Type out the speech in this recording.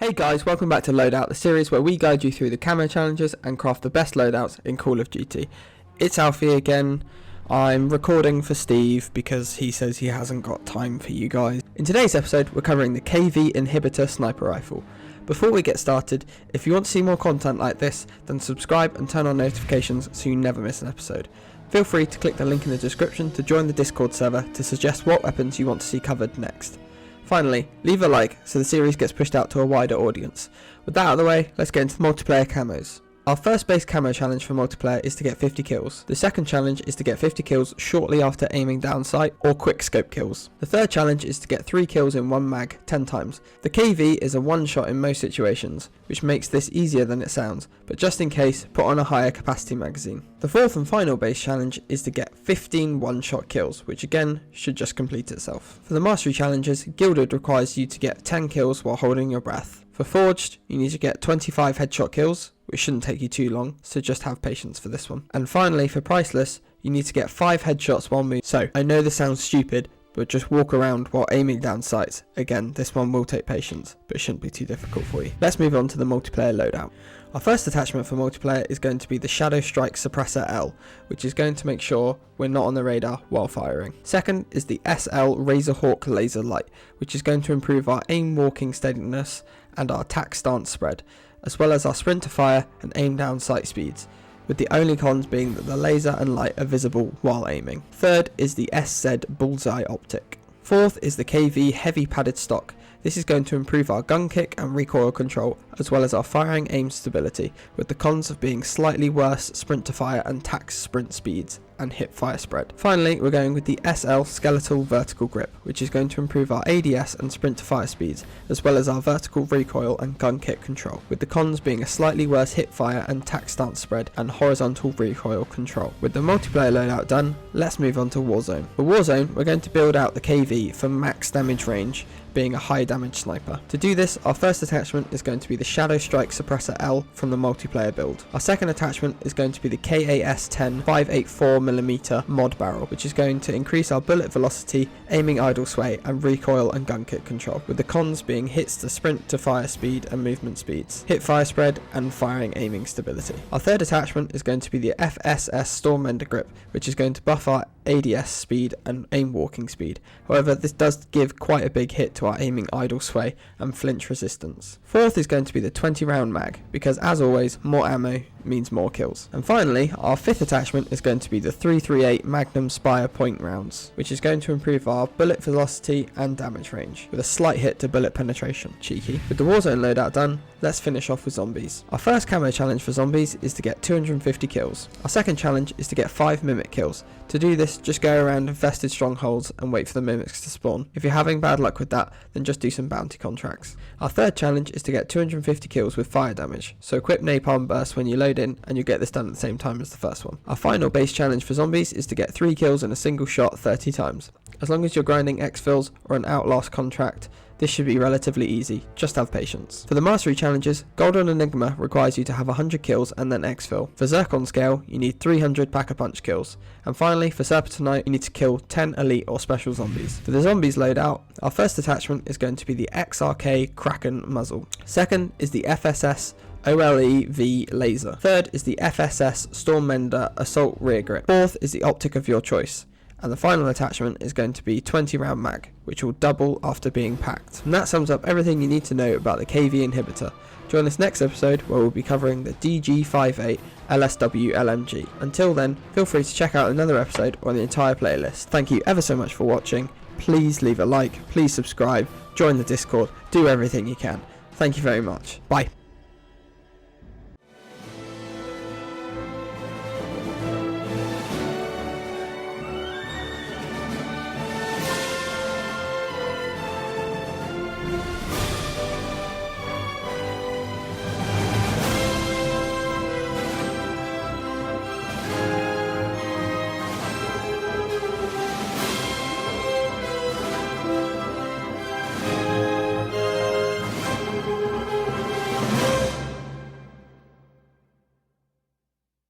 Hey guys, welcome back to Loadout, the series where we guide you through the camo challenges and craft the best loadouts in Call of Duty. It's Alfie again. I'm recording for Steve because he says he hasn't got time for you guys. In today's episode, we're covering the KV Inhibitor Sniper Rifle. Before we get started, if you want to see more content like this, then subscribe and turn on notifications so you never miss an episode. Feel free to click the link in the description to join the Discord server to suggest what weapons you want to see covered next. Finally, leave a like so the series gets pushed out to a wider audience. With that out of the way, let's get into multiplayer camos. Our first base camo challenge for multiplayer is to get 50 kills. The second challenge is to get 50 kills shortly after aiming down sight or quick scope kills. The third challenge is to get 3 kills in one mag 10 times. The KV is a one shot in most situations, which makes this easier than it sounds, but just in case, put on a higher capacity magazine. The fourth and final base challenge is to get 15 one-shot kills, which again should just complete itself. For the mastery challenges, Gilded requires you to get 10 kills while holding your breath. For Forged, you need to get 25 headshot kills, which shouldn't take you too long, so just have patience for this one. And finally, for Priceless, you need to get 5 headshots while moving. So, I know this sounds stupid, but just walk around while aiming down sights. Again, this one will take patience, but it shouldn't be too difficult for you. Let's move on to the multiplayer loadout. Our first attachment for multiplayer is going to be the Shadow Strike Suppressor L, which is going to make sure we're not on the radar while firing. Second is the SL Razorhawk Laser Light, which is going to improve our aim walking steadiness and our attack stance spread, as well as our sprint to fire and aim down sight speeds, with the only cons being that the laser and light are visible while aiming. Third is the SZ Bullseye Optic. Fourth is the KV Heavy Padded Stock. This is going to improve our gun kick and recoil control, as well as our firing aim stability, with the cons of being slightly worse sprint to fire and tax sprint speeds and hip fire spread. Finally, we're going with the SL Skeletal Vertical Grip, which is going to improve our ADS and sprint to fire speeds, as well as our vertical recoil and gun kick control, with the cons being a slightly worse hip fire and tack stance spread and horizontal recoil control. With the multiplayer loadout done, let's move on to Warzone. For Warzone, we're going to build out the KV for max damage range, being a high damage sniper. To do this, our first attachment is going to be the Shadow Strike Suppressor L from the multiplayer build. Our second attachment is going to be the KAS-10 584mm mod barrel, which is going to increase our bullet velocity, aiming idle sway, and recoil and gun kick control, with the cons being hits to sprint to fire speed and movement speeds, hip fire spread, and firing aiming stability. Our third attachment is going to be the FSS Stormender Grip, which is going to buff our ADS speed and aim walking speed. However, this does give quite a big hit to our aiming idle sway and flinch resistance. Fourth is going to be the 20 round mag, because as always, more ammo means more kills. And finally, our fifth attachment is going to be the 338 Magnum Spire point rounds, which is going to improve our bullet velocity and damage range, with a slight hit to bullet penetration. Cheeky. With the Warzone loadout done, let's finish off with zombies. Our first camo challenge for zombies is to get 250 kills. Our second challenge is to get 5 mimic kills. To do this, just go around infested strongholds and wait for the mimics to spawn. If you're having bad luck with that, then just do some bounty contracts. Our third challenge is to get 250 kills with fire damage, so equip napalm burst when you load in and you get this done at the same time as the first one. Our final base challenge for zombies is to get 3 kills in a single shot 30 times. As long as you're grinding exfils or an outlast contract, this should be relatively easy, just have patience. For the mastery challenges, Golden Enigma requires you to have 100 kills and then exfil. For Zircon Scale, you need 300 Pack-a-Punch kills. And finally, for Serpentinite, you need to kill 10 elite or special zombies. For the zombies loadout, our first attachment is going to be the XRK Kraken Muzzle. Second is the FSS OLEV Laser. Third is the FSS Stormender Assault Rear Grip. Fourth is the optic of your choice. And the final attachment is going to be 20 round mag, which will double after being packed. And that sums up everything you need to know about the KV Inhibitor. Join us next episode where we'll be covering the DG58 LSW LMG. Until then, feel free to check out another episode or the entire playlist. Thank you ever so much for watching. Please leave a like, please subscribe, join the Discord, do everything you can. Thank you very much. Bye.